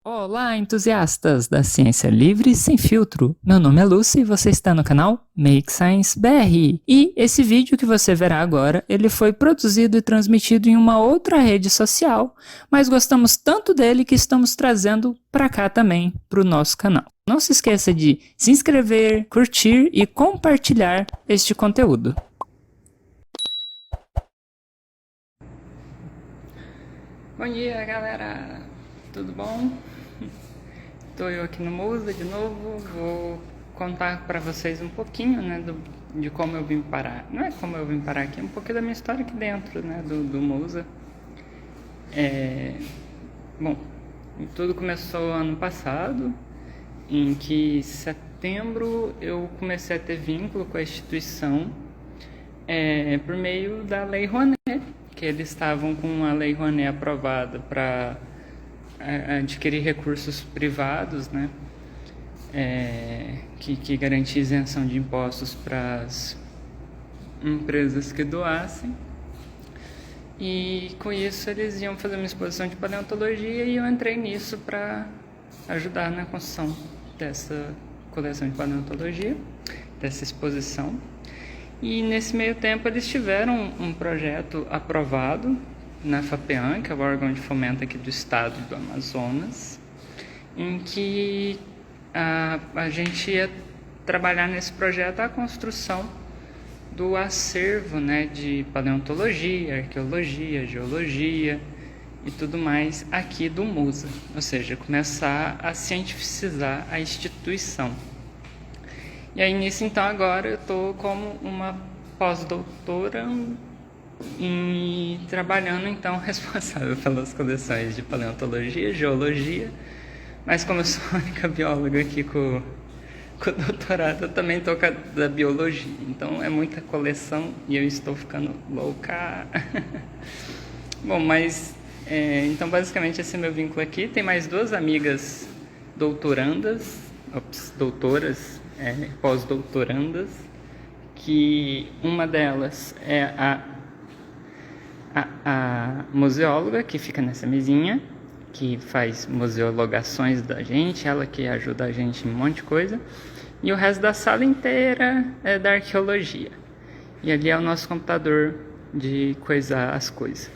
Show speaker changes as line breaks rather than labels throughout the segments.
Olá, entusiastas da ciência livre e sem filtro. Meu nome é Lucy e você está no canal Make Science BR. E esse vídeo que você verá agora, ele foi produzido e transmitido em uma outra rede social, mas gostamos tanto dele que estamos trazendo para cá também, para o nosso canal. Não se esqueça de se inscrever, curtir e compartilhar este conteúdo. Bom dia, galera! Tudo bom? Estou eu aqui no Musa de novo, vou contar para vocês um pouquinho, né, de como eu vim parar. Não é como eu vim parar aqui, é um pouquinho da minha história aqui dentro, né, do Musa. Bom, tudo começou ano passado, em que em setembro eu comecei a ter vínculo com a instituição por meio da Lei Rouanet, que eles estavam com a Lei Rouanet aprovada para adquirir recursos privados, né, que garantia isenção de impostos para as empresas que doassem. E com isso eles iam fazer uma exposição de paleontologia e eu entrei nisso para ajudar na construção dessa coleção de paleontologia, dessa exposição. E nesse meio tempo eles tiveram um projeto aprovado na FAPEAM, que é o órgão de fomento aqui do estado do Amazonas, em que a gente ia trabalhar nesse projeto a construção do acervo, né, de paleontologia, arqueologia, geologia e tudo mais aqui do Musa, ou seja, começar a cientificizar a instituição. E aí nisso, então, agora eu estou como uma pós-doutora e trabalhando, então, responsável pelas coleções de paleontologia, geologia, mas como eu sou a única bióloga aqui com o doutorado, eu também estou com a da biologia, então é muita coleção e eu estou ficando louca. Bom, mas, então, basicamente, esse é meu vínculo aqui. Tem mais duas amigas doutorandas, doutoras, pós-doutorandas, que uma delas é a museóloga, que fica nessa mesinha, que faz museologações da gente, ela que ajuda a gente em um monte de coisa, e o resto da sala inteira é da arqueologia. E ali é o nosso computador de coisar as coisas,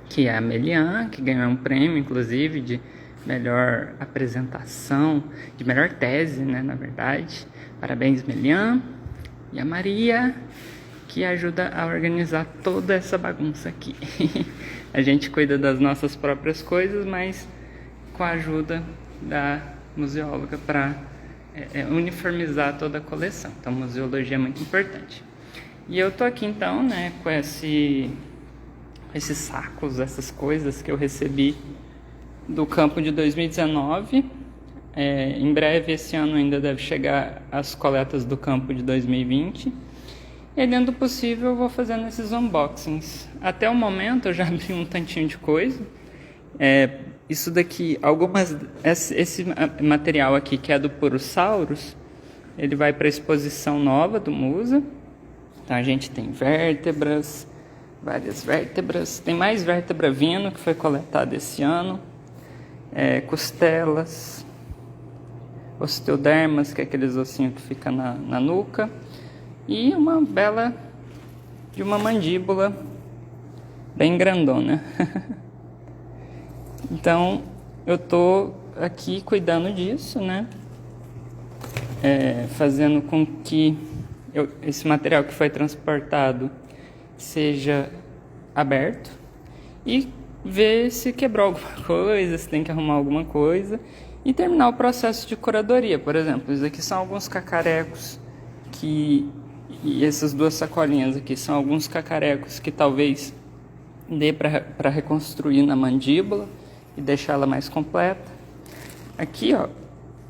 que é a Melian, que ganhou um prêmio, inclusive, de melhor apresentação, de melhor tese, né, na verdade. Parabéns, Melian. E a Maria, que ajuda a organizar toda essa bagunça aqui. A gente cuida das nossas próprias coisas, mas com a ajuda da museóloga para uniformizar toda a coleção. Então, museologia é muito importante. E eu tô aqui, então, né, com esses sacos, essas coisas que eu recebi do campo de 2019. Em breve, esse ano ainda deve chegar as coletas do campo de 2020. E dentro do possível eu vou fazendo esses unboxings. Até o momento eu já abri um tantinho de coisa. Isso daqui, esse material aqui que é do Purosaurus, ele vai para a exposição nova do Musa. Então a gente tem vértebras, várias vértebras. Tem mais vértebra vindo que foi coletada esse ano. Costelas, osteodermas, que é aqueles ossinhos que ficam na nuca, e uma bela de uma mandíbula bem grandona. Então eu tô aqui cuidando disso, né, fazendo com que esse material que foi transportado seja aberto e ver se quebrou alguma coisa, se tem que arrumar alguma coisa e terminar o processo de curadoria. Por exemplo, isso aqui são alguns cacarecos e essas duas sacolinhas aqui são alguns cacarecos que talvez dê para reconstruir na mandíbula e deixá-la mais completa. Aqui, ó,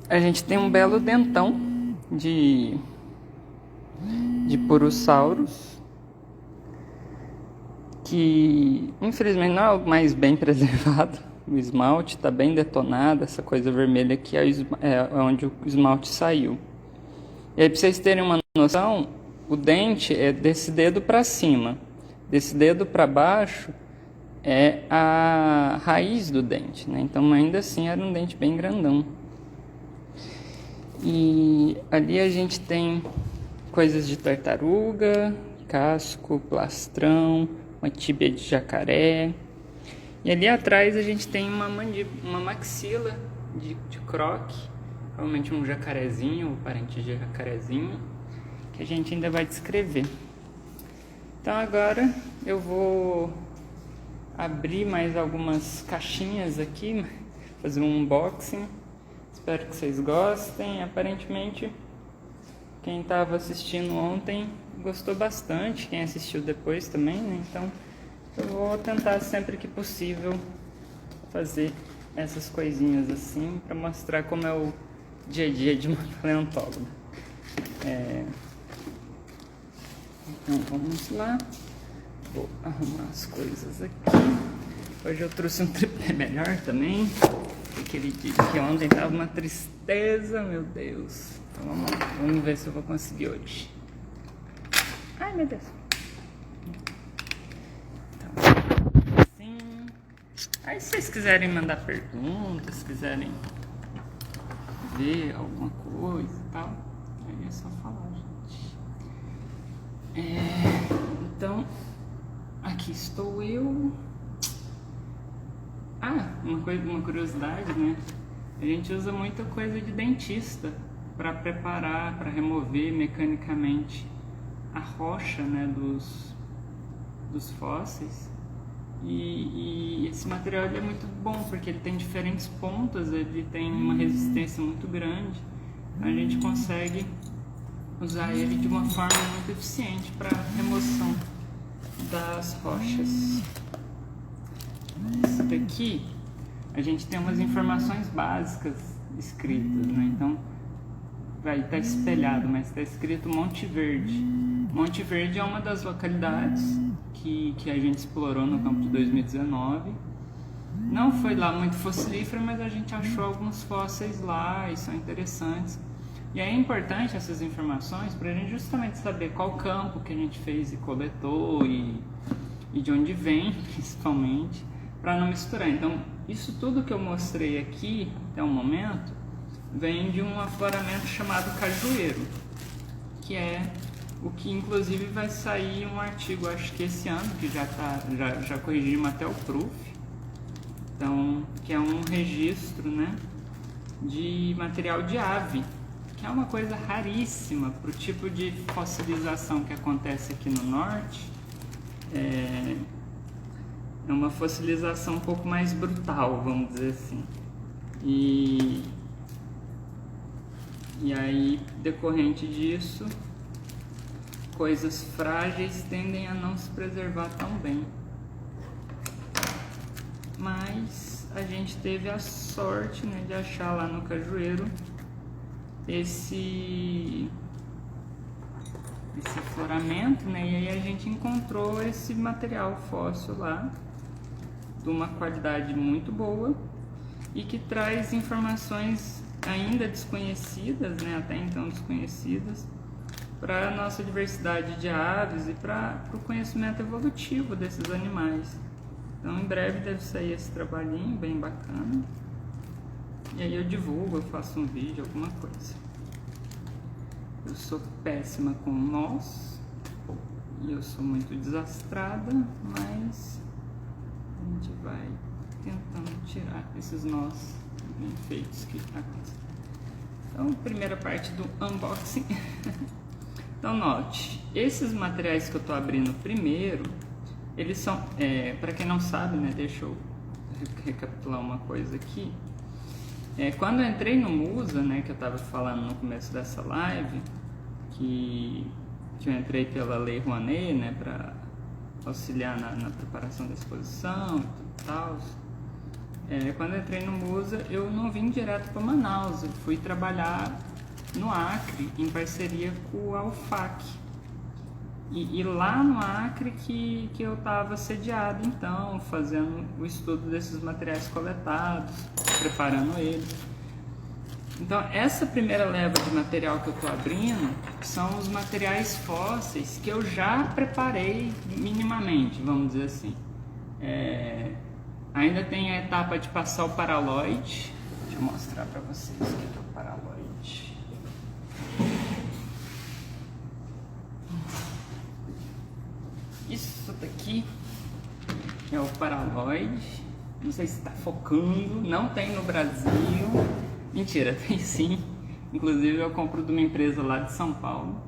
a gente tem um belo dentão de Purosaurus, que infelizmente não é o mais bem preservado. O esmalte está bem detonado, essa coisa vermelha aqui é onde o esmalte saiu. E aí, para vocês terem uma noção, o dente é desse dedo para cima. Desse dedo para baixo é a raiz do dente, né? Então ainda assim era um dente bem grandão. E ali a gente tem coisas de tartaruga, casco, plastrão, uma tíbia de jacaré. E ali atrás a gente tem uma maxila de croque, provavelmente um jacarezinho, ou parente de jacarezinho, que a gente ainda vai descrever. Então agora eu vou abrir mais algumas caixinhas aqui, fazer um unboxing. Espero que vocês gostem. Aparentemente, quem estava assistindo ontem gostou bastante, quem assistiu depois também, né? Então, eu vou tentar sempre que possível fazer essas coisinhas assim, para mostrar como é o dia a dia de uma paleontóloga. Então, vamos lá. Vou arrumar as coisas aqui. Hoje eu trouxe um tripé melhor também. Aquele dia que ontem tava uma tristeza, meu Deus. Então vamos ver se eu vou conseguir hoje. Ai, meu Deus. Então, assim. Aí se vocês quiserem mandar perguntas, quiserem ver alguma coisa e tal, aí é só falar, gente. Então, aqui estou eu. Uma curiosidade, né? A gente usa muita coisa de dentista para preparar, para remover mecanicamente a rocha, né, dos fósseis. E esse material ele é muito bom porque ele tem diferentes pontas, ele tem uma resistência muito grande. Então a gente consegue usar ele de uma forma muito eficiente para remoção das rochas. Esse daqui a gente tem umas informações básicas escritas, né? Então vai estar espelhado, mas está escrito Monte Verde. Monte Verde é uma das localidades que a gente explorou no campo de 2019. Não foi lá muito fossilífero, mas a gente achou alguns fósseis lá e são interessantes. E é importante essas informações para a gente justamente saber qual campo que a gente fez e coletou e de onde vem, principalmente, para não misturar. Então, isso tudo que eu mostrei aqui até o momento vem de um afloramento chamado Cajueiro, que é o que inclusive vai sair um artigo, acho que esse ano, que já corrigimos até o proof. Então, que é um registro, né, de material de ave, que é uma coisa raríssima para o tipo de fossilização que acontece aqui no norte. É uma fossilização um pouco mais brutal, vamos dizer assim. E aí, decorrente disso, coisas frágeis tendem a não se preservar tão bem. Mas a gente teve a sorte, né, de achar lá no Cajueiro esse afloramento, né, e aí a gente encontrou esse material fóssil lá, de uma qualidade muito boa e que traz informações ainda desconhecidas, né, até então desconhecidas, para a nossa diversidade de aves e para o conhecimento evolutivo desses animais. Então, em breve deve sair esse trabalhinho bem bacana. E aí eu divulgo, eu faço um vídeo, alguma coisa. Eu sou péssima com nós e eu sou muito desastrada, mas a gente vai tentando tirar esses nós bem feitos que está acontecendo. Então, primeira parte do unboxing. Então, note, esses materiais que eu estou abrindo primeiro, eles são, para quem não sabe, né, deixa eu recapitular uma coisa aqui. Quando eu entrei no Musa, né, que eu estava falando no começo dessa live, que eu entrei pela Lei Rouanet, né, para auxiliar na preparação da exposição e tal. Quando eu entrei no Musa, eu não vim direto para Manaus, eu fui trabalhar no Acre, em parceria com a UFAC. E lá no Acre que eu estava sediado, então, fazendo o estudo desses materiais coletados, preparando eles. Então, essa primeira leva de material que eu estou abrindo são os materiais fósseis que eu já preparei minimamente, vamos dizer assim. Ainda tem a etapa de passar o paraloide. Deixa eu mostrar para vocês o que é o paraloide. Isso daqui é o paraloide. Não sei se está focando. Não tem no Brasil. Mentira, tem sim. Inclusive eu compro de uma empresa lá de São Paulo.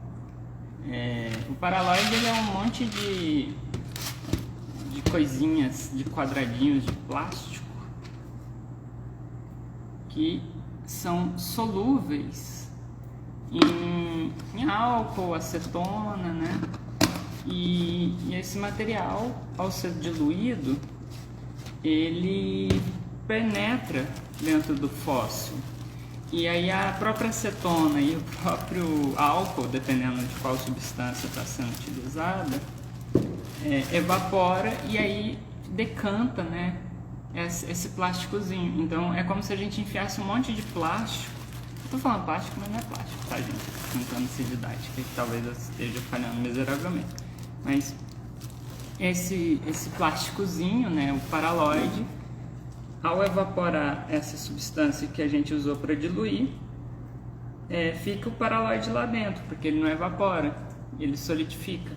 O paraloide ele é um monte de coisinhas, de quadradinhos de plástico que são solúveis em álcool, acetona, né? E esse material, ao ser diluído, ele penetra dentro do fóssil. E aí a própria acetona e o próprio álcool, dependendo de qual substância está sendo utilizada, evapora e aí decanta, né, esse plásticozinho. Então é como se a gente enfiasse um monte de plástico. Eu tô falando plástico, mas não é plástico, tá, gente? Tentando ser didática, que talvez eu esteja falhando miseravelmente. Mas esse plásticozinho, né, o paraloide, ao evaporar essa substância que a gente usou para diluir, fica o paraloide lá dentro, porque ele não evapora, ele solidifica.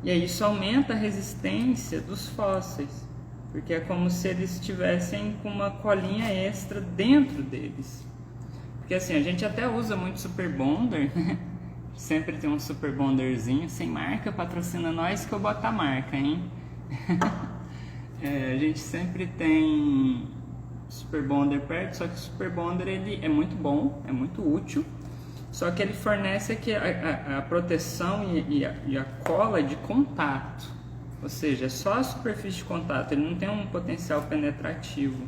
E aí isso aumenta a resistência dos fósseis, porque é como se eles estivessem com uma colinha extra dentro deles. Porque assim, a gente até usa muito Super Bonder, né? Sempre tem um Super Bonderzinho, sem marca, patrocina nós que eu boto a marca, hein? A gente sempre tem Super Bonder perto, só que o Super Bonder ele é muito bom, é muito útil, só que ele fornece aqui a proteção e a cola de contato, ou seja, é só a superfície de contato, ele não tem um potencial penetrativo.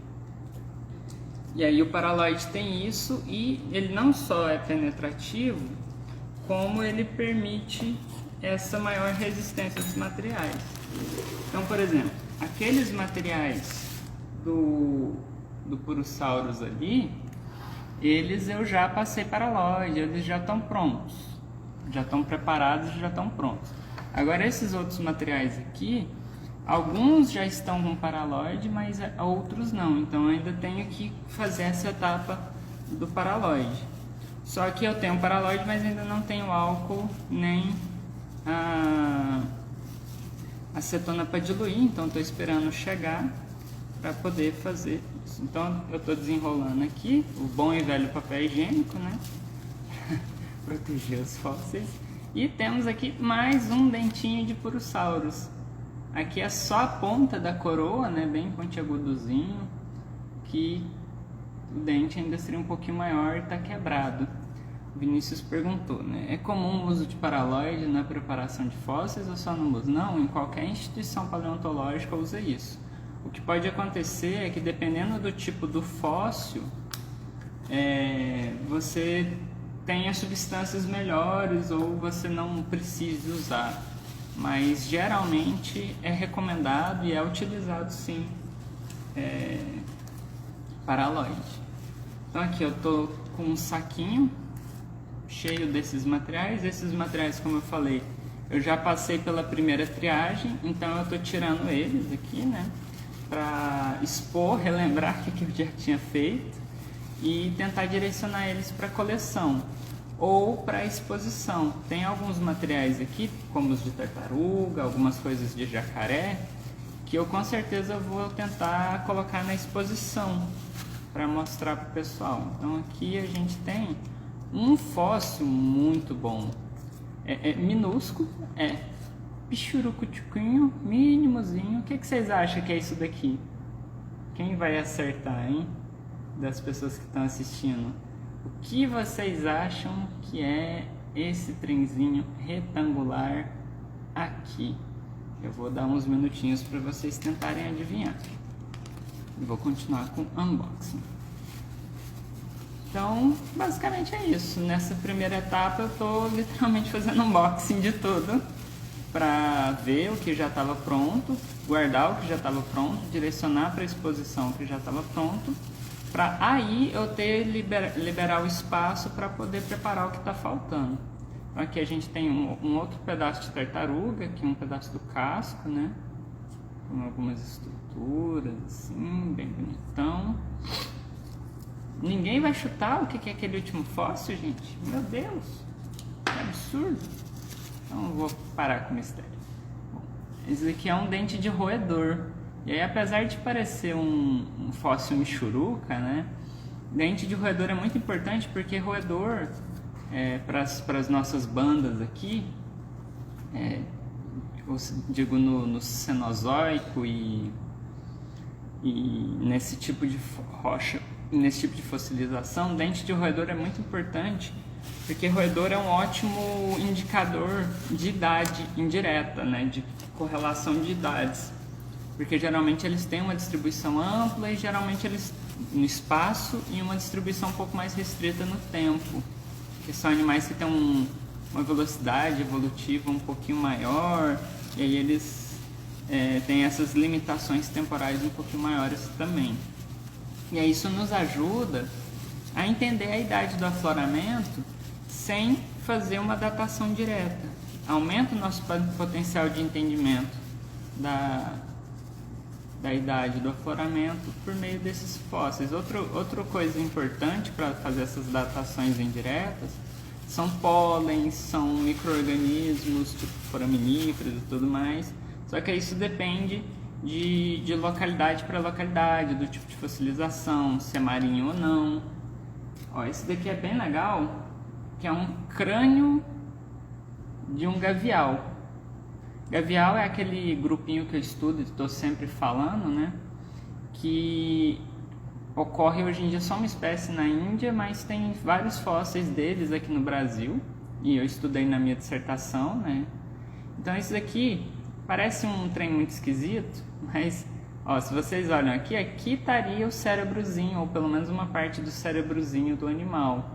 E aí o paraloide tem isso, e ele não só é penetrativo, como ele permite essa maior resistência dos materiais. Então, por exemplo, aqueles materiais do Purosaurus ali, eles eu já passei paraloide, eles já estão prontos, já estão preparados, já estão prontos. Agora esses outros materiais aqui, alguns já estão com paraloide, mas outros não, então eu ainda tenho que fazer essa etapa do paraloide. Só que eu tenho paraloide, mas ainda não tenho álcool nem a acetona para diluir, então estou esperando chegar para poder fazer isso. Então eu estou desenrolando aqui o bom e velho papel higiênico, né? Proteger os fósseis. E temos aqui mais um dentinho de Purosaurus. Aqui é só a ponta da coroa, né? Bem pontiagudozinho, que o dente ainda seria um pouquinho maior e está quebrado. O Vinícius perguntou, né? É comum o uso de paraloide na preparação de fósseis ou só no museu? Não, em qualquer instituição paleontológica usa isso. O que pode acontecer é que dependendo do tipo do fóssil, você tenha substâncias melhores ou você não precise usar. Mas geralmente é recomendado e é utilizado sim paraloide. Então aqui eu estou com um saquinho cheio desses materiais. Esses materiais, como eu falei, eu já passei pela primeira triagem, então eu estou tirando eles aqui, né? Para expor, relembrar o que eu já tinha feito e tentar direcionar eles para coleção ou para exposição. Tem alguns materiais aqui, como os de tartaruga, algumas coisas de jacaré, que eu com certeza vou tentar colocar na exposição para mostrar para o pessoal. Então aqui a gente tem um fóssil muito bom, minúsculo, pichurucutuquinho, mínimozinho. O que vocês acham que é isso daqui? Quem vai acertar, hein? Das pessoas que estão assistindo. O que vocês acham que é esse trenzinho retangular aqui? Eu vou dar uns minutinhos para vocês tentarem adivinhar. E vou continuar com o unboxing. Então, basicamente é isso. Nessa primeira etapa eu estou literalmente fazendo unboxing de tudo, para ver o que já estava pronto, guardar o que já estava pronto, direcionar para a exposição o que já estava pronto, para aí eu liberar o espaço para poder preparar o que está faltando. Então aqui a gente tem um outro pedaço de tartaruga, aqui um pedaço do casco, né? com algumas estruturas, assim, bem bonitão. Ninguém vai chutar o que é aquele último fóssil, gente? Meu Deus, que absurdo. Então eu vou parar com o mistério. Bom, esse aqui é um dente de roedor. E aí, apesar de parecer um fóssil michuruca, né? Dente de roedor é muito importante porque roedor, para as nossas bandas aqui, eu digo no Cenozoico e nesse tipo de rocha, nesse tipo de fossilização, dente de roedor é muito importante porque roedor é um ótimo indicador de idade indireta, né, de correlação de idades, porque geralmente eles têm uma distribuição ampla e geralmente eles no espaço e uma distribuição um pouco mais restrita no tempo, que são animais que têm uma velocidade evolutiva um pouquinho maior, e aí eles têm essas limitações temporais um pouquinho maiores também. E aí isso nos ajuda a entender a idade do afloramento sem fazer uma datação direta. Aumenta o nosso potencial de entendimento da idade do afloramento por meio desses fósseis. Outra coisa importante para fazer essas datações indiretas são pólens, são micro-organismos, tipo foraminíferos e tudo mais. Só que isso depende de localidade para localidade, do tipo de fossilização, se é marinho ou não. Ó, esse daqui é bem legal, que é um crânio de um gavial. Gavial é aquele grupinho que eu estudo e estou sempre falando, né? Que ocorre hoje em dia só uma espécie na Índia, mas tem vários fósseis deles aqui no Brasil. E eu estudei na minha dissertação, né? Então esse daqui parece um trem muito esquisito, mas ó, se vocês olham aqui estaria o cérebrozinho, ou pelo menos uma parte do cérebrozinho do animal.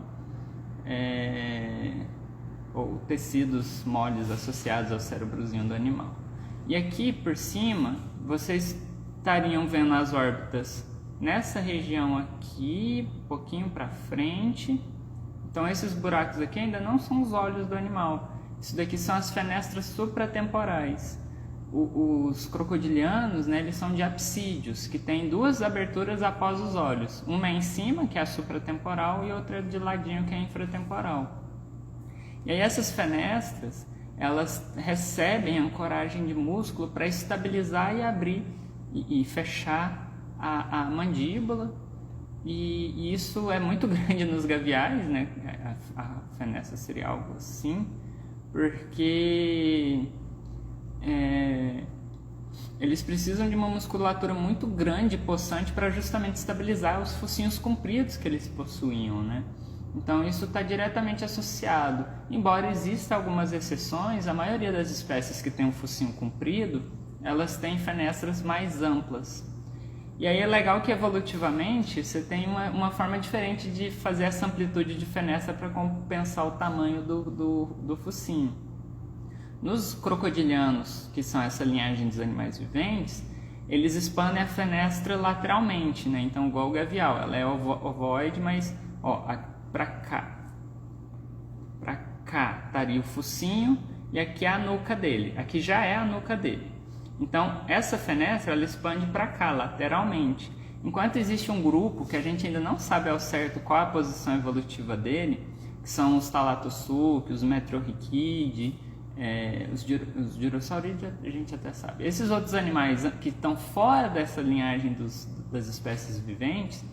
Ou tecidos moles associados ao cérebrozinho do animal. E aqui por cima, vocês estariam vendo as órbitas nessa região aqui, um pouquinho para frente. Então esses buracos aqui ainda não são os olhos do animal. Isso daqui são as fenestras supratemporais. Os crocodilianos, né, eles são de apsídeos, que tem duas aberturas após os olhos. Uma é em cima, que é a supratemporal, e outra de ladinho, que é a infratemporal. E aí essas fenestras, elas recebem ancoragem de músculo para estabilizar e abrir e fechar a mandíbula. E isso é muito grande nos gaviais, né? A fenestra seria algo assim, porque eles precisam de uma musculatura muito grande e possante para justamente estabilizar os focinhos compridos que eles possuíam, né? Então isso está diretamente associado. Embora existam algumas exceções, a maioria das espécies que tem um focinho comprido, elas têm fenestras mais amplas. E aí é legal que evolutivamente você tem uma forma diferente de fazer essa amplitude de fenestra para compensar o tamanho do focinho. Nos crocodilianos, que são essa linhagem dos animais viventes, eles expandem a fenestra lateralmente, né? Então igual o gavial, ela é ovoide, mas ó, para cá estaria o focinho e aqui é a nuca dele. Aqui já é a nuca dele. Então essa fenestra ela expande para cá, lateralmente. Enquanto existe um grupo que a gente ainda não sabe ao certo qual a posição evolutiva dele, que são os talatossuque, os metrorhiquidae, os dinossauridos a gente até sabe. Esses outros animais que estão fora dessa linhagem das espécies viventes,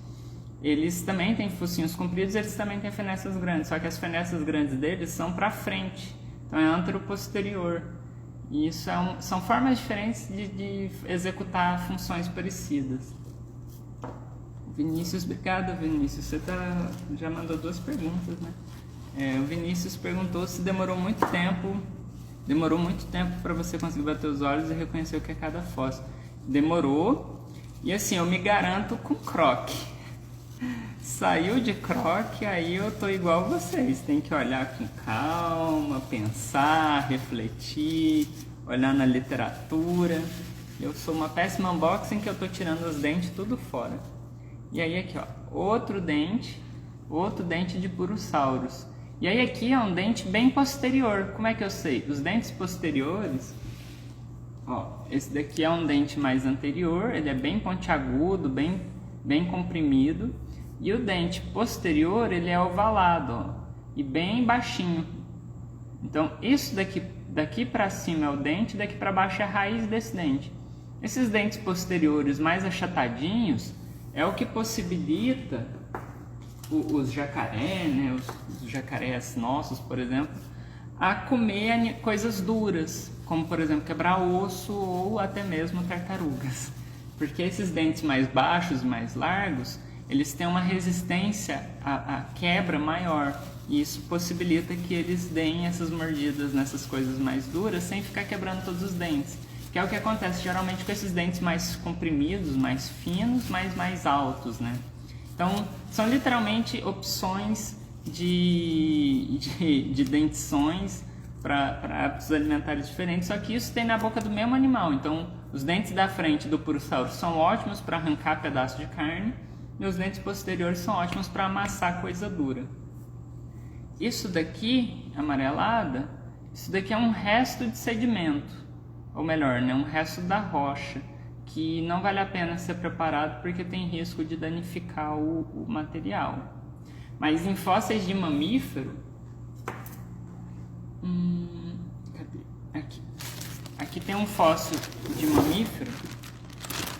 eles também têm focinhos compridos, eles também têm fenestras grandes, só que as fenestras grandes deles são para frente, então é anteroposterior. E isso são formas diferentes de executar funções parecidas. Vinícius, obrigado Vinícius, você já mandou 2 perguntas, né? O Vinícius perguntou se demorou muito tempo para você conseguir bater os olhos e reconhecer o que é cada fóssil. Demorou, e assim, eu me garanto com croque. Saiu de croque, aí eu tô igual vocês, tem que olhar com calma, pensar, refletir, olhar na literatura. Eu sou uma péssima unboxing que eu tô tirando os dentes tudo fora. E aí aqui, ó, outro dente de Purosaurus. E aí aqui é um dente bem posterior. Como é que eu sei? Os dentes posteriores, Ó, esse daqui é um dente mais anterior, ele é bem pontiagudo, bem comprimido. E o dente posterior, ele é ovalado, ó, e bem baixinho. Então, isso daqui para cima é o dente, daqui para baixo é a raiz desse dente. Esses dentes posteriores mais achatadinhos é o que possibilita os jacaré, né, os jacarés nossos, por exemplo, a comer coisas duras, como por exemplo quebrar osso ou até mesmo tartarugas. Porque esses dentes mais baixos e mais largos, eles têm uma resistência à quebra maior. E isso possibilita que eles deem essas mordidas nessas coisas mais duras sem ficar quebrando todos os dentes. Que é o que acontece geralmente com esses dentes mais comprimidos, mais finos, mas mais altos, né? Então, são literalmente opções de dentições para hábitos alimentares diferentes, só que isso tem na boca do mesmo animal. Então, os dentes da frente do purussauro são ótimos para arrancar pedaço de carne e os dentes posteriores são ótimos para amassar coisa dura. Isso daqui, amarelada, isso daqui é um resto de sedimento, ou melhor, né, um resto da rocha, que não vale a pena ser preparado porque tem risco de danificar o material. Mas em fósseis de mamífero, cadê? Aqui tem um fóssil de mamífero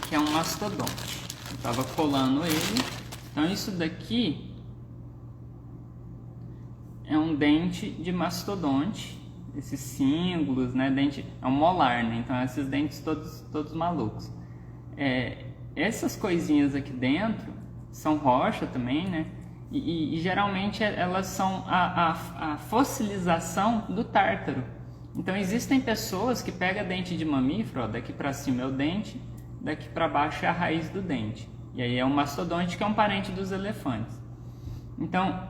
que é um mastodonte. Eu estava colando ele. Então isso daqui é um dente de mastodonte. Esses símbolos, né? Dente é um molar, né? Então esses dentes todos malucos. Essas coisinhas aqui dentro são rocha também, né? E geralmente elas são a fossilização do tártaro. Então existem pessoas que pegam dente de mamífero, ó, daqui para cima é o dente, daqui para baixo é a raiz do dente. E aí é um mastodonte que é um parente dos elefantes. Então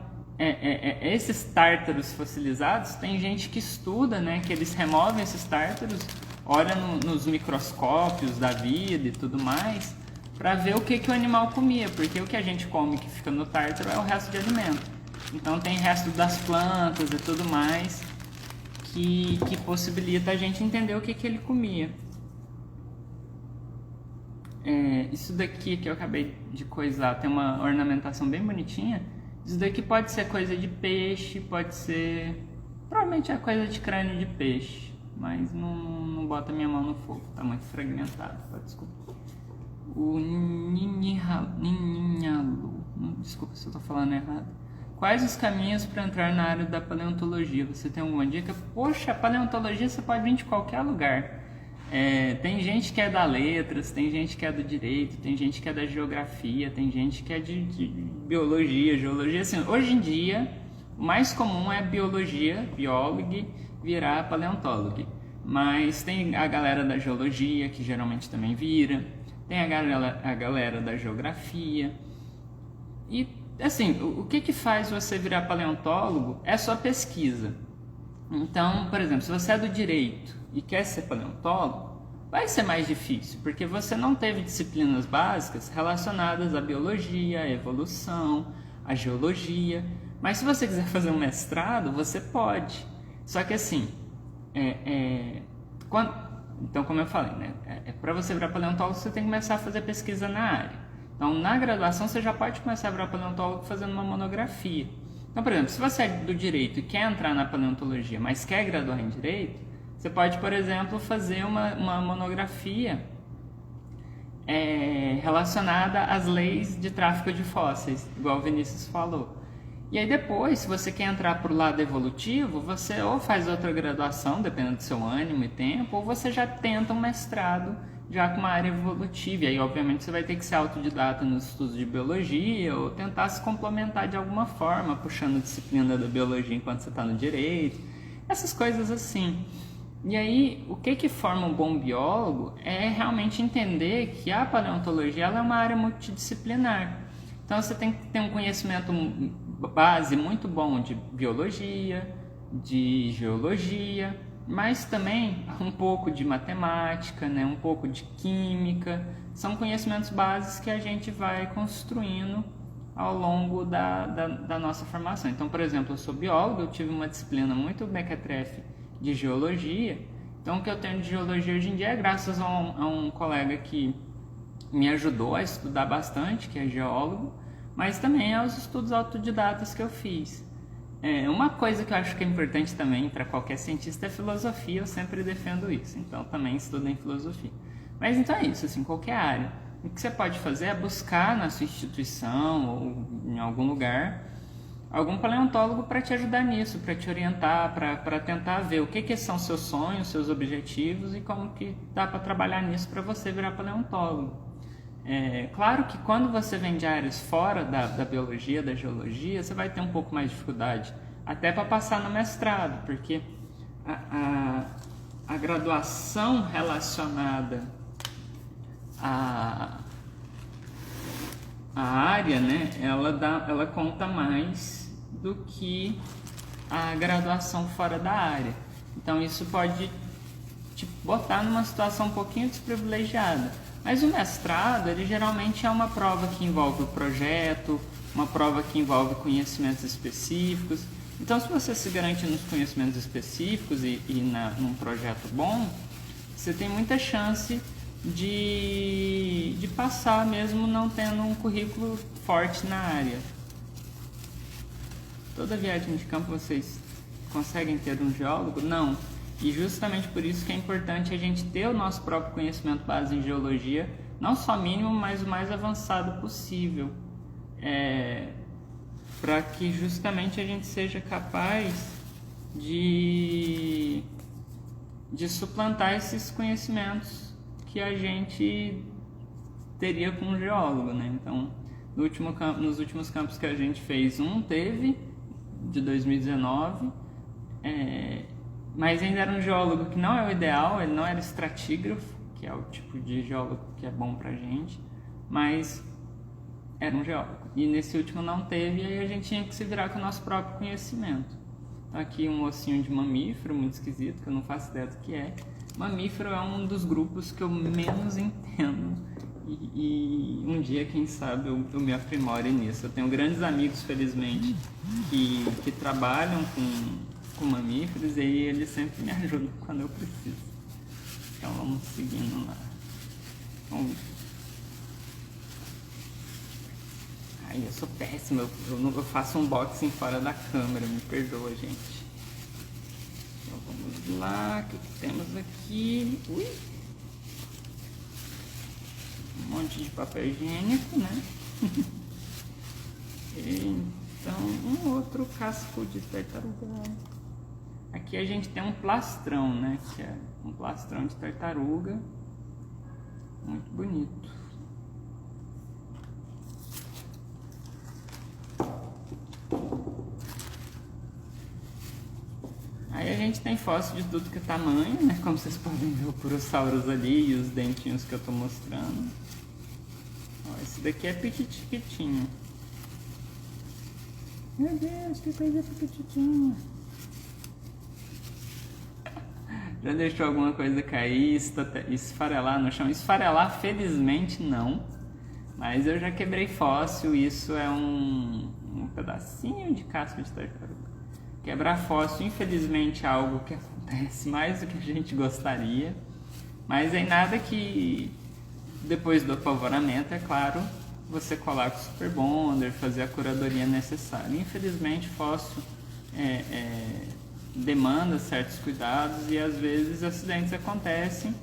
esses tártaros fossilizados, tem gente que estuda, né, que eles removem esses tártaros, olha nos microscópios da vida e tudo mais, para ver o que o animal comia, porque o que a gente come que fica no tártaro é o resto de alimento. Então tem resto das plantas e tudo mais que possibilita a gente entender o que ele comia. Isso daqui que eu acabei de coisar tem uma ornamentação bem bonitinha. Isso daqui pode ser coisa de peixe, pode ser... provavelmente é coisa de crânio de peixe, mas não bota minha mão no fogo, tá muito fragmentado, desculpa. O Ninhalu, desculpa se eu tô falando errado. Quais os caminhos para entrar na área da paleontologia? Você tem alguma dica? Poxa, a paleontologia você pode vir de qualquer lugar. Tem gente que é da letras, tem gente que é do direito, tem gente que é da geografia, tem gente que é de biologia, geologia. Assim, hoje em dia, o mais comum é biologia, biólogo, virar paleontólogo. Mas tem a galera da geologia, que geralmente também vira. Tem a galera da geografia. E, assim, o que faz você virar paleontólogo é sua pesquisa. Então, por exemplo, se você é do direito e quer ser paleontólogo, vai ser mais difícil, porque você não teve disciplinas básicas relacionadas à biologia, à evolução, à geologia. Mas se você quiser fazer um mestrado, você pode. Só que assim, então como eu falei, né, para você virar paleontólogo, você tem que começar a fazer pesquisa na área. Então, na graduação, você já pode começar a virar paleontólogo fazendo uma monografia. Então, por exemplo, se você é do direito e quer entrar na paleontologia, mas quer graduar em direito, você pode, por exemplo, fazer uma monografia relacionada às leis de tráfico de fósseis, igual o Vinícius falou. E aí depois, se você quer entrar para o lado evolutivo, você ou faz outra graduação, dependendo do seu ânimo e tempo, ou você já tenta um mestrado já com uma área evolutiva. E aí, obviamente, você vai ter que ser autodidata nos estudos de biologia ou tentar se complementar de alguma forma, puxando disciplina da biologia enquanto você está no direito. Essas coisas assim. E aí, o que forma um bom biólogo é realmente entender que a paleontologia ela é uma área multidisciplinar. Então, você tem que ter um conhecimento base muito bom de biologia, de geologia, mas também um pouco de matemática, né? Um pouco de química. São conhecimentos básicos que a gente vai construindo ao longo da nossa formação. Então, por exemplo, eu sou biólogo, eu tive uma disciplina muito mequetrefe de geologia, Então, o que eu tenho de geologia hoje em dia é graças a um colega que me ajudou a estudar bastante, que é geólogo, mas também aos estudos autodidatas que eu fiz. Uma coisa que eu acho que é importante também para qualquer cientista é filosofia, eu sempre defendo isso, então também estudo em filosofia. Mas então é isso, assim, qualquer área. O que você pode fazer é buscar na sua instituição ou em algum lugar algum paleontólogo para te ajudar nisso, para te orientar, para tentar ver o que são seus sonhos, seus objetivos e como que dá para trabalhar nisso para você virar paleontólogo. Claro que quando você vem de áreas fora da biologia, da geologia, você vai ter um pouco mais de dificuldade, até para passar no mestrado, porque a graduação relacionada à área, né, ela conta mais do que a graduação fora da área. Então isso pode te botar numa situação um pouquinho desprivilegiada. Mas o mestrado, ele geralmente é uma prova que envolve o projeto, uma prova que envolve conhecimentos específicos. Então, se você se garante nos conhecimentos específicos e num projeto bom, você tem muita chance de passar mesmo não tendo um currículo forte na área. Toda viagem de campo vocês conseguem ter um geólogo? Não. E justamente por isso que é importante a gente ter o nosso próprio conhecimento base em geologia, não só mínimo, mas o mais avançado possível, para que justamente a gente seja capaz de suplantar esses conhecimentos que a gente teria com um geólogo, né? Então, nos últimos campos que a gente fez, teve de 2019, mas ainda era um geólogo que não é o ideal, ele não era estratígrafo, que é o tipo de geólogo que é bom pra gente, mas era um geólogo. E nesse último não teve, e aí a gente tinha que se virar com o nosso próprio conhecimento. Então, aqui um ossinho de mamífero, muito esquisito, que eu não faço ideia do que é. Mamífero é um dos grupos que eu menos entendo, e um dia, quem sabe, eu me aprimore nisso. Eu tenho grandes amigos, felizmente, que trabalham com mamíferos, e aí eles sempre me ajudam quando eu preciso. Então vamos seguindo lá. Ai, eu sou péssimo, eu faço unboxing fora da câmera, me perdoa, gente. Então vamos lá, o que temos aqui? Ui! Um monte de papel higiênico, né? Então, um outro casco de tartaruga. Aqui a gente tem um plastrão, né? Que é um plastrão de tartaruga. Muito bonito. Aí a gente tem fóssil de tudo que é tamanho, né? Como vocês podem ver o Purosaurus ali e os dentinhos que eu tô mostrando. Ó, esse daqui é piquitiquinho. Meu Deus, que coisa piquitiquinha. Já deixou alguma coisa cair, esfarelar no chão? Esfarelar, felizmente, não. Mas eu já quebrei fóssil, isso é um pedacinho de casca de tartaruga. Quebrar fóssil, infelizmente, é algo que acontece mais do que a gente gostaria. Mas é nada que, depois do apavoramento, é claro, você coloca o Super Bonder, fazer a curadoria necessária. Infelizmente, fóssil demanda certos cuidados e às vezes acidentes acontecem.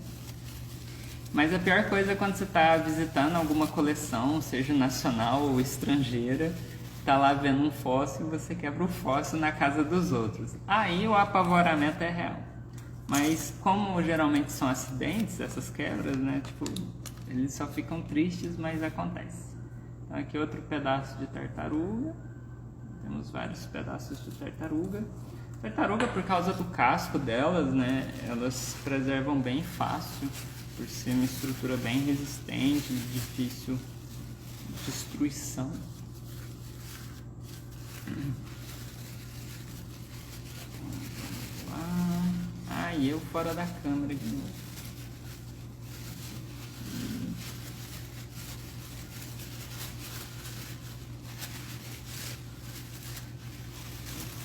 Mas a pior coisa é quando você está visitando alguma coleção, seja nacional ou estrangeira, está lá vendo um fóssil e você quebra o fóssil na casa dos outros. Aí o apavoramento é real. Mas como geralmente são acidentes, essas quebras, né? Tipo, eles só ficam tristes, mas acontece. Então aqui outro pedaço de tartaruga. Temos vários pedaços de tartaruga. Tartaruga, por causa do casco delas, né? Elas preservam bem fácil, por ser uma estrutura bem resistente, difícil de destruição. E eu fora da câmera de novo.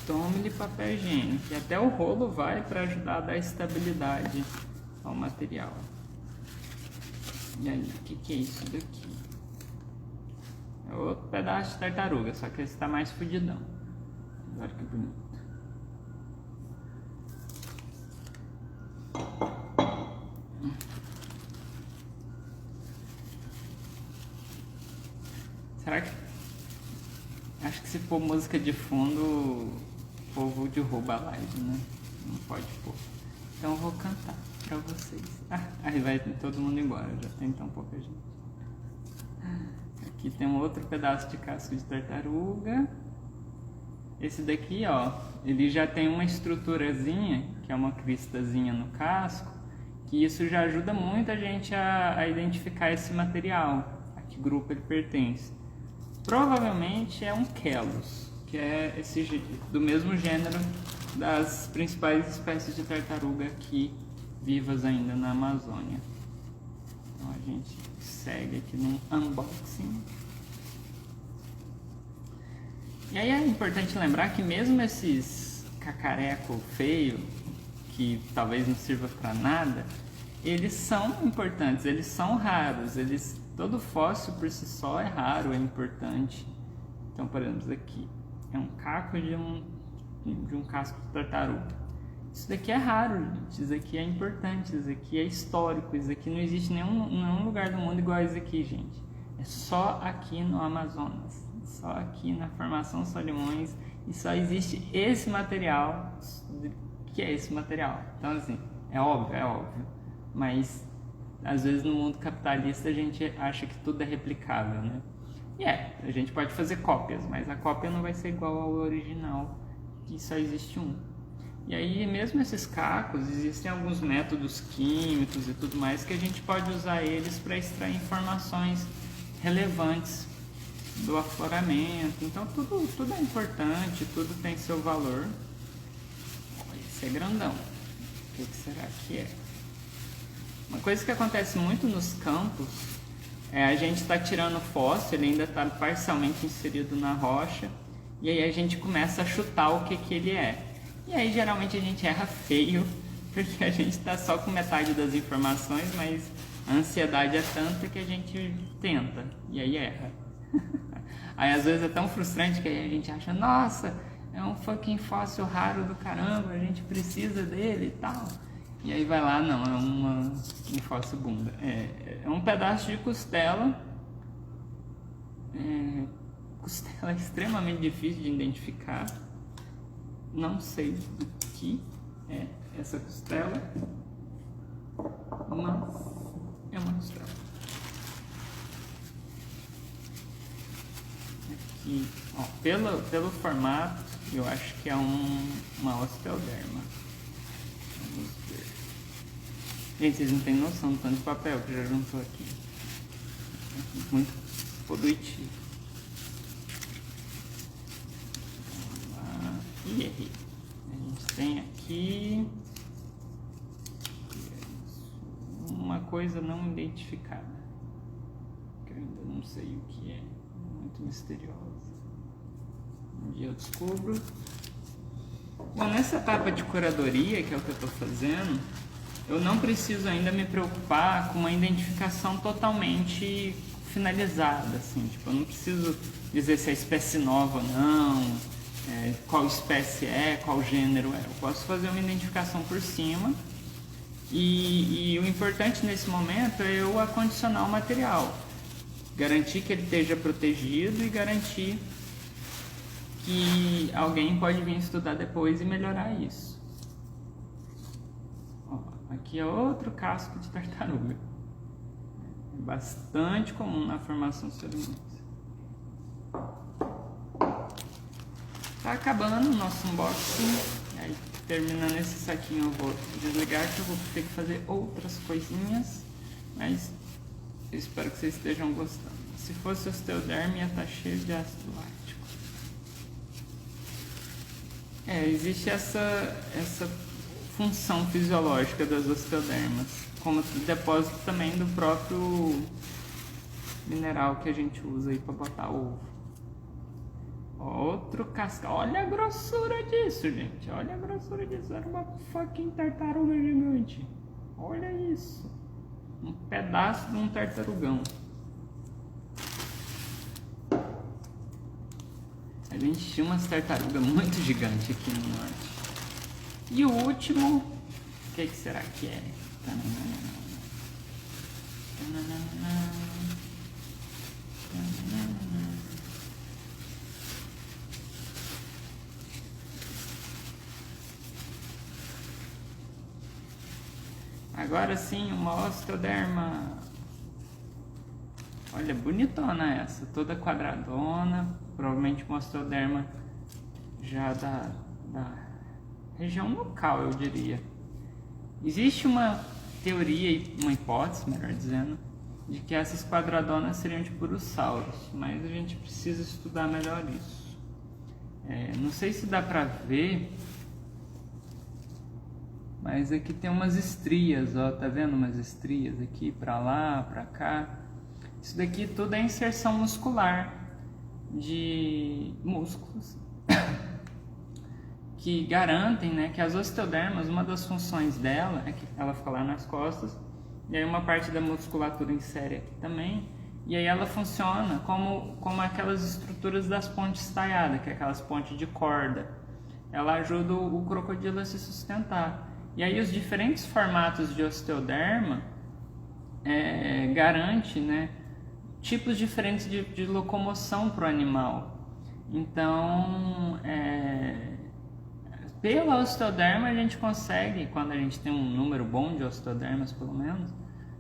Tome-lhe papel higiênico. E até o rolo vai para ajudar a dar estabilidade ao material. E aí, o que é isso daqui? É outro pedaço de tartaruga, só que esse tá mais fudidão. Olha que bonito. Será que... Acho que se pôr música de fundo, o povo derruba a live, né? Não pode pôr. Então eu vou cantar pra vocês. Aí vai todo mundo embora, já tem tão pouca gente. Aqui tem um outro pedaço de casco de tartaruga. Esse daqui, ó, ele já tem uma estruturazinha, que é uma cristazinha no casco, que isso já ajuda muito a gente a identificar esse material, a que grupo ele pertence. Provavelmente é um Quelus, que é do mesmo gênero das principais espécies de tartaruga aqui vivas ainda na Amazônia. Então a gente segue aqui no unboxing. E aí é importante lembrar que mesmo esses cacareco feio, que talvez não sirva para nada, eles são importantes, eles são raros, todo fóssil por si só é raro, é importante. Então, por exemplo, aqui é um caco de um casco de tartaruga. Isso daqui é raro, gente. Isso aqui é importante, isso aqui é histórico, isso aqui não existe nenhum lugar do mundo igual a isso aqui, gente. É só aqui no Amazonas, só aqui na Formação Solimões, e só existe esse material, que é esse material. Então, assim, é óbvio, mas às vezes no mundo capitalista a gente acha que tudo é replicável, né? E a gente pode fazer cópias, mas a cópia não vai ser igual ao original, que só existe um. E aí, mesmo esses cacos, existem alguns métodos químicos e tudo mais que a gente pode usar eles para extrair informações relevantes do afloramento. Então, tudo é importante, tudo tem seu valor. Esse é grandão. O que será que é? Uma coisa que acontece muito nos campos é a gente está tirando fóssil, ele ainda está parcialmente inserido na rocha, e aí a gente começa a chutar o que ele é. E aí geralmente a gente erra feio, porque a gente está só com metade das informações, mas a ansiedade é tanta que a gente tenta, e aí erra. Aí às vezes é tão frustrante que aí a gente acha, nossa, é um fucking fóssil raro do caramba, a gente precisa dele e tal. E aí vai lá, não, é um fóssil bunda. É um pedaço de costela. Costela é extremamente difícil de identificar. Não sei do que é essa costela, mas é uma costela. Aqui, ó, pelo formato, eu acho que é uma osteoderma. Vamos ver. Gente, vocês não têm noção do tanto de papel que já juntou aqui. Muito produtivo. Vamos lá. E errei. A gente tem aqui uma coisa não identificada, que eu ainda não sei o que é. Muito misteriosa. Um dia eu descubro. Bom, nessa etapa de curadoria, que é o que eu estou fazendo, eu não preciso ainda me preocupar com uma identificação totalmente finalizada, assim, tipo, eu não preciso dizer se é espécie nova ou não, qual espécie é, qual gênero é. Eu posso fazer uma identificação por cima e o importante nesse momento é eu acondicionar o material, garantir que ele esteja protegido e garantir que alguém pode vir estudar depois e melhorar isso. Ó, aqui é outro casco de tartaruga. É bastante comum na Formação Solimões. Tá acabando o nosso unboxing. Aí, terminando esse saquinho, eu vou desligar, que eu vou ter que fazer outras coisinhas. Mas eu espero que vocês estejam gostando. Se fosse osteoderma, ia estar cheio de ácido lático. Existe essa função fisiológica das osteodermas, como depósito também do próprio mineral que a gente usa aí para botar ovo. Outro cascalho. Olha a grossura disso, gente. Olha a grossura disso. Era uma fucking tartaruga gigante. Olha isso. Um pedaço de um tartarugão. A gente tinha umas tartarugas muito gigantes aqui no norte. E o último, o que será que é? Agora sim, uma osteoderma. Olha, bonitona essa, toda quadradona, provavelmente uma osteoderma já da região local, eu diria. Existe uma teoria, uma hipótese, melhor dizendo, de que essas quadradonas seriam de purossauros, mas a gente precisa estudar melhor isso. Não sei se dá pra ver, mas aqui tem umas estrias, ó, tá vendo umas estrias aqui pra lá, pra cá. Isso daqui tudo é inserção muscular de músculos que garantem, né, que as osteodermas, uma das funções dela é que ela fica lá nas costas, e aí uma parte da musculatura insere aqui também, e aí ela funciona como aquelas estruturas das pontes taiadas, que é aquelas pontes de corda. Ela ajuda o crocodilo a se sustentar. E aí os diferentes formatos de osteoderma garante, né, tipos diferentes de locomoção para o animal. Então, pela osteoderma a gente consegue, quando a gente tem um número bom de osteodermas pelo menos,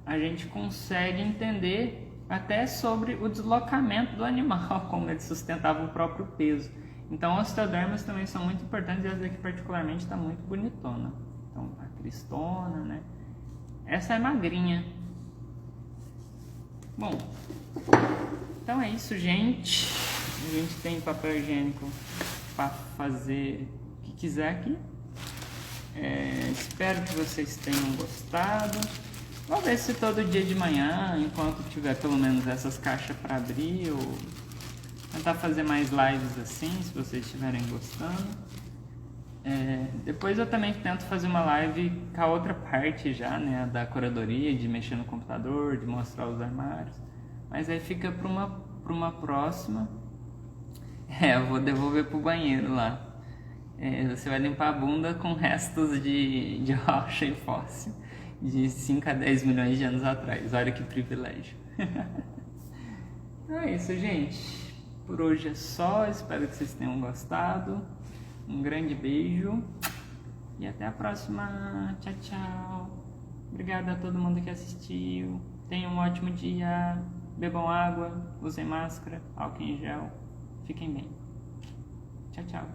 a gente consegue entender até sobre o deslocamento do animal, como ele sustentava o próprio peso. Então, osteodermas também são muito importantes, e essa aqui particularmente está muito bonitona. Então, a cristona, né? Essa é magrinha. Bom, então é isso, gente. A gente tem papel higiênico para fazer o que quiser aqui. Espero que vocês tenham gostado. Vou ver se todo dia de manhã, enquanto tiver pelo menos essas caixas para abrir, eu tentar fazer mais lives assim, se vocês estiverem gostando. Depois eu também tento fazer uma live com a outra parte já, né, da curadoria, de mexer no computador, de mostrar os armários. Mas aí fica para uma próxima. Eu vou devolver pro banheiro lá. Você vai limpar a bunda com restos de rocha e fóssil de 5 a 10 milhões de anos atrás. Olha que privilégio. Então é isso, gente. Por hoje é só. Espero que vocês tenham gostado. Um grande beijo e até a próxima. Tchau, tchau. Obrigado a todo mundo que assistiu. Tenham um ótimo dia. Bebam água, usem máscara, álcool em gel. Fiquem bem. Tchau, tchau.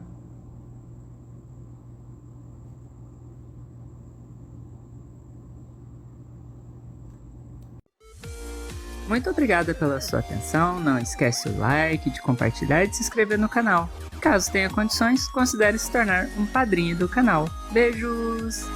Muito obrigada pela sua atenção. Não esquece o like, de compartilhar e de se inscrever no canal. Caso tenha condições, considere se tornar um padrinho do canal. Beijos!